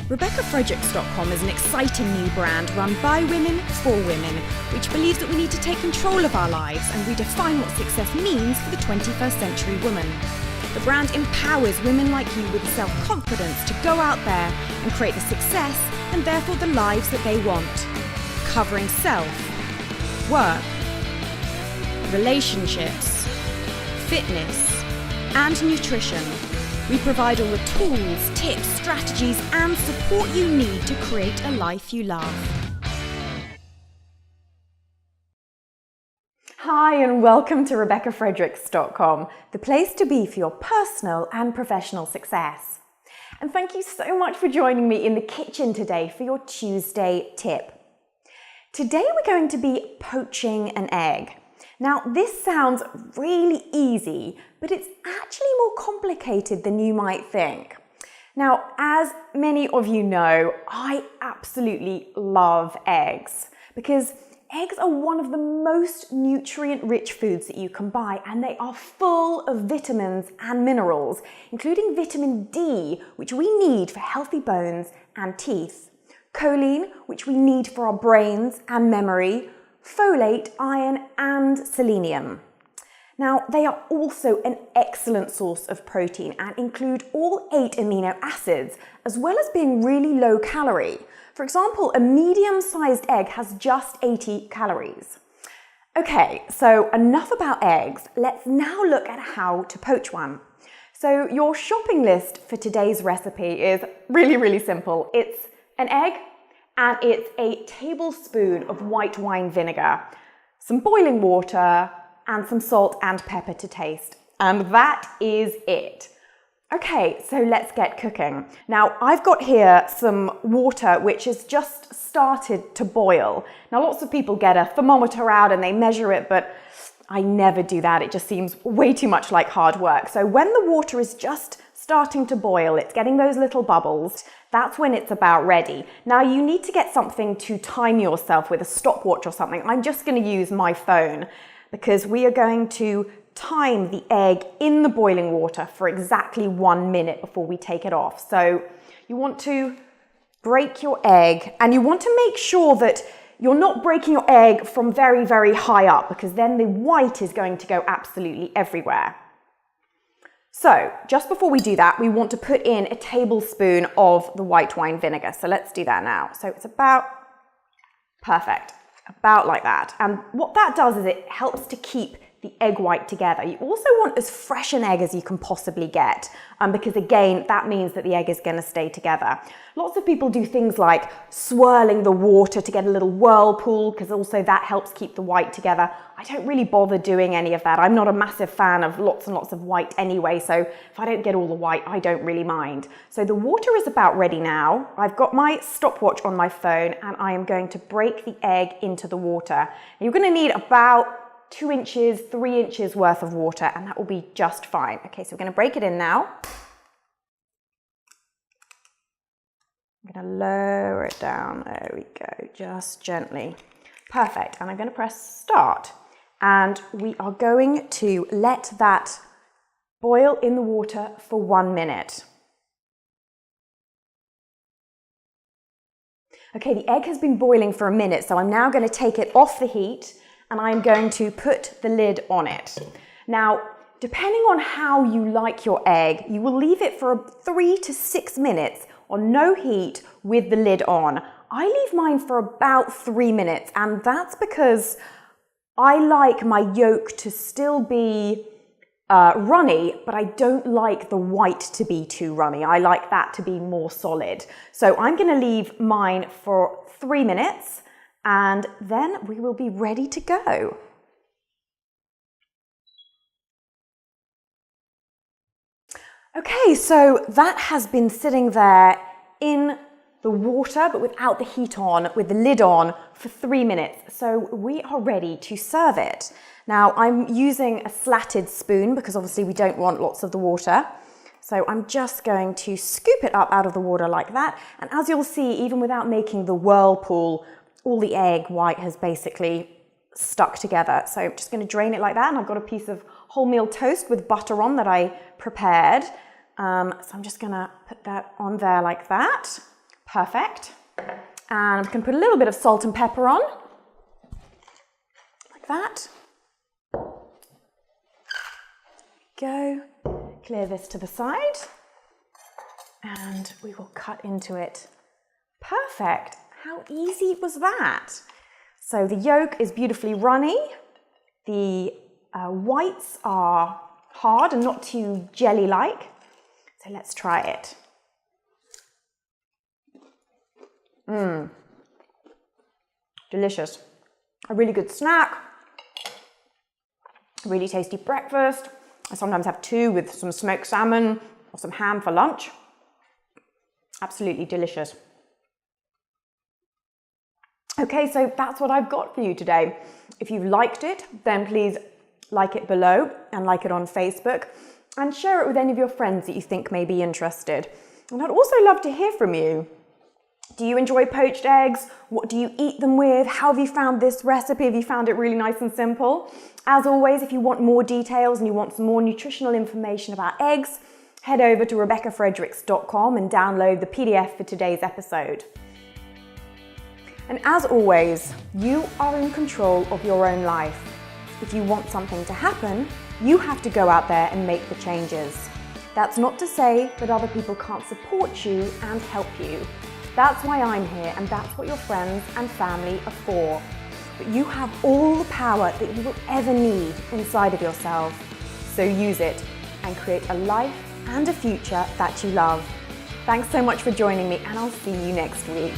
RebeccaFredericks.com is an exciting new brand run by women for women, which believes that we need to take control of our lives and redefine what success means for the 21st century woman. The brand empowers women like you with the self-confidence to go out there and create the success and therefore the lives that they want. Covering self, work, relationships, fitness, and nutrition. We provide all the tools, tips, strategies, and support you need to create a life you love. Hi, and welcome to RebeccaFredericks.com, the place to be for your personal and professional success. And thank you so much for joining me in the kitchen today for your Tuesday tip. Today we're going to be poaching an egg. Now, this sounds really easy, but it's actually more complicated than you might think. Now, as many of you know, I absolutely love eggs because eggs are one of the most nutrient-rich foods that you can buy, and they are full of vitamins and minerals, including vitamin D, which we need for healthy bones and teeth, choline, which we need for our brains and memory, folate, iron, and selenium. Now, they are also an excellent source of protein and include all 8 amino acids, as well as being really low calorie. For example, a medium-sized egg has just 80 calories. Okay, so enough about eggs. Let's now look at how to poach one. So your shopping list for today's recipe is really simple. It's an egg, and it's a tablespoon of white wine vinegar, some boiling water, and some salt and pepper to taste. And that is it. Okay, so let's get cooking. Now, I've got here some water which has just started to boil. Now, lots of people get a thermometer out and they measure it, but I never do that. It just seems way too much like hard work. So when the water is just starting to boil, it's getting those little bubbles, that's when it's about ready. Now you need to get something to time yourself with, a stopwatch or something. I'm just going to use my phone because we are going to time the egg in the boiling water for exactly 1 minute before we take it off. So you want to break your egg, and you want to make sure that you're not breaking your egg from very high up, because then the white is going to go absolutely everywhere. So just before we do that, we want to put in a tablespoon of the white wine vinegar. So let's do that now. So it's about perfect, about like that. And what that does is it helps to keep the egg white together. You also want as fresh an egg as you can possibly get, because again, that means that the egg is going to stay together. Lots of people do things like swirling the water to get a little whirlpool, because also that helps keep the white together. I don't really bother doing any of that. I'm not a massive fan of lots and lots of white anyway, so if I don't get all the white, I don't really mind. So the water is about ready now. I've got my stopwatch on my phone, and I am going to break the egg into the water. You're going to need about 2 inches, 3 inches worth of water, and that will be just fine. Okay, so we're going to break it in now. I'm going to lower it down. There we go, just gently. Perfect, and I'm going to press start. And we are going to let that boil in the water for 1 minute. Okay, the egg has been boiling for a minute, so I'm now going to take it off the heat, and I'm going to put the lid on it. Now, depending on how you like your egg, you will leave it for 3 to 6 minutes on no heat with the lid on. I leave mine for about 3 minutes, and that's because I like my yolk to still be runny, but I don't like the white to be too runny. I like that to be more solid. So I'm going to leave mine for 3 minutes, and then we will be ready to go. Okay, so that has been sitting there in the water, but without the heat on, with the lid on, for 3 minutes. So we are ready to serve it. Now, I'm using a slatted spoon because obviously we don't want lots of the water. So I'm just going to scoop it up out of the water like that. And as you'll see, even without making the whirlpool, all the egg white has basically stuck together. So I'm just going to drain it like that. And I've got a piece of wholemeal toast with butter on that I prepared. So I'm just going to put that on there like that. Perfect. And I'm going to put a little bit of salt and pepper on, like that. Go. Clear this to the side. And we will cut into it. Perfect. How easy was that? So the yolk is beautifully runny. The whites are hard and not too jelly-like. So let's try it. Delicious. A really good snack. A really tasty breakfast. I sometimes have two with some smoked salmon or some ham for lunch. Absolutely delicious. Okay, so that's what I've got for you today. If you've liked it, then please like it below and like it on Facebook and share it with any of your friends that you think may be interested. And I'd also love to hear from you. Do you enjoy poached eggs? What do you eat them with? How have you found this recipe? Have you found it really nice and simple? As always, if you want more details and you want some more nutritional information about eggs, head over to RebeccaFredericks.com and download the PDF for today's episode. And as always, you are in control of your own life. If you want something to happen, you have to go out there and make the changes. That's not to say that other people can't support you and help you. That's why I'm here, and that's what your friends and family are for. But you have all the power that you will ever need inside of yourself. So use it and create a life and a future that you love. Thanks so much for joining me, and I'll see you next week.